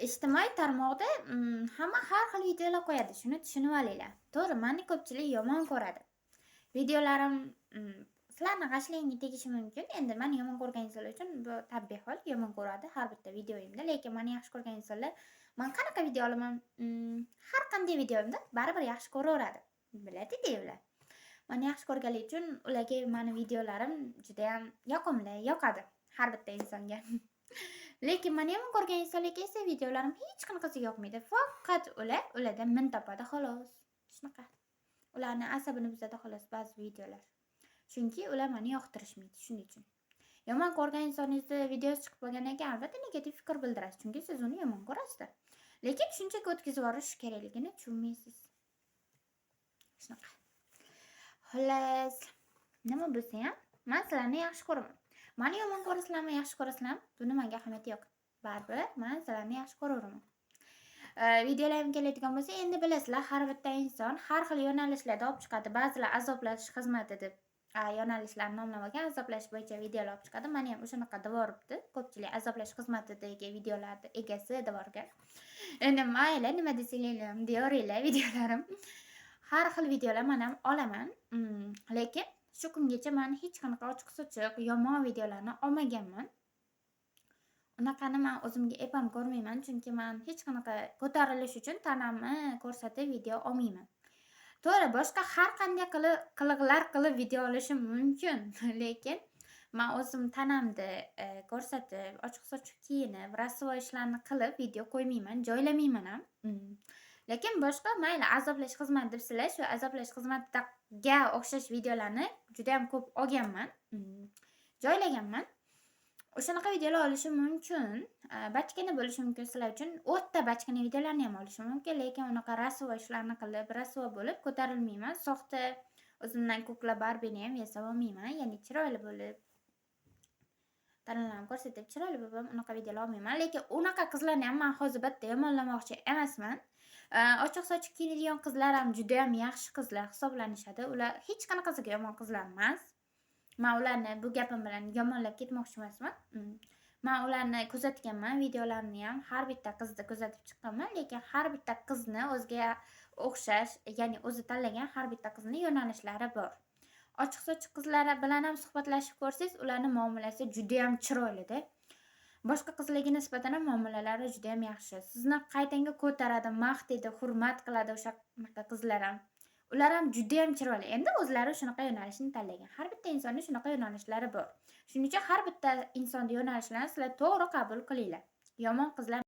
ijtimoiy tarmoqda hamma har xil videolar qo'yadi. Shuni tushunib olinglar. To'g'ri, meni ko'pchilik yomon ko'radi. Videolarim sizlarni g'ashingizga tegishi mumkin. Endi meni yomon ko'rgan insonlar uchun bu tabiiy hol, yomon ko'radi har bitta videoyimda. Lekin meni yaxshi ko'rgan insonlar men qanaqa video olaman, har qanday videomda baribir yaxshi ko'raveradi. Biladi-ku ular. Meni yaxshi ko'rganligi uchun ularga meni videolarim juda ham yoqimli, yoqadi har bitta insonga. Lekin meni yomon ko'rgan insonlarga esa videolarim hech qanaqasi yoqmaydi. Faqat ulardan min topadi xolos. Shunaqa. Ularni asabini buzadi xolos ba'zi videolar. Chunki ular meni yoqtirishmaydi, shuning uchun. Yomon ko'rgan insoningizni videosi chiqib qolgandan keyin albatta negativ fikr bildirasiz, chunki siz uni yomon ko'rasiz. Lekin shunchaki o'tkazib yuborish kerakligini tushunmaysiz. Shunaqa. Xullas, nima bo'lsa ham, men sizlarni yaxshi ko'raman. Meni yomon ko'rasizlarmi, yaxshi ko'rasizlarmi? Buni menga ahamiyati yo'q. Baribir men sizlarni yaxshi ko'raveraman. Videolarim keladigan bo'lsa, endi bilasizlar, har bitta inson har xil yo'nalishlarda olib chiqadi. Ba'zilar azoblash xizmati deb yo'nalishlarni nomlab olgan, azoblash bo'yicha videolar olib chiqadi. Meni ham o'shanaqa devoribdi. Ko'pchilik azoblash xizmatidagi videolarni egasi devorgan. Endi mayli, nima desanglar deyoringlar videolarim. Har xil videolar men ham olaman. Lekin shu kungacha men hech qanaqa ochiq-sochiq yomon videolarni olmaganman. Unaqani men o'zimga ep ham ko'rmayman, chunki men hech qanaqa ko'tarilish uchun tanamni ko'rsatib video olmayman. To'g'ri, boshqa har qanday qiliqlar qilib video olishim mumkin, lekin men o'zim tanamni ko'rsatib, ochiq-sochiq kiyinib, rasvo ishlarni qilib video qo'ymayman, joylamayman ham. Lekin boshqa mayli azoblash xizmati debsizlar, shu azoblash xizmatiga o'xshash videolarni juda ham ko'p olganman, joylaganman. O'shanaqa videolar olishim mumkin. Bachkana bo'lishi mumkin sizlar uchun. O'ta bachkana videolarni ham olishim mumkin, lekin unaqa rasvo ishlarni qilib, rasvo bo'lib ko'tarilmayman. Soxta o'zimdan ko'kla Barbini ham yasab olmayman, ya'ni chiroyli bo'lib tanalarimni ko'rsatib, chiroyli bo'lib unaqa videolar olmayman. Lekin unaqa qizlarni ham men hozir bitta yomonlamoqchi emasman. Ochiq-sochiq kiyinadigan qizlar ham juda ham yaxshi qizlar hisoblanishadi. Ular hech qanaqasiga yomon qizlar emas. Men ularni bu gapim bilan yomonlab ketmoqchi emasman. Men ularni kuzatganman, videolarini ham har bitta qizni kuzatib chiqqanman, lekin har bitta qizni o'ziga o'xshash, ya'ni o'zi tanlagan har bitta qizning yo'nalishlari bor. Ochiq-sochiq qizlar bilan ham suhbatlashib ko'rsangiz, ularning muomalasi juda ham chiroyli-da. Boshqa qizlarga nisbatan ham muomalalari juda ham yaxshi. Sizni qaytanga ko'taradi, maqtaydi, hurmat qiladi o'sha qizlar ham. Ular ham juda ham chiroyli. Endi o'zlari shunaqa yo'nalishni tanlagan. Har bitta insonning shunaqa yo'nalishlari bor. Shuning uchun har bitta insonning yo'nalishlarini sizlar to'g'ri qabul qilinglar. Yomon qizlar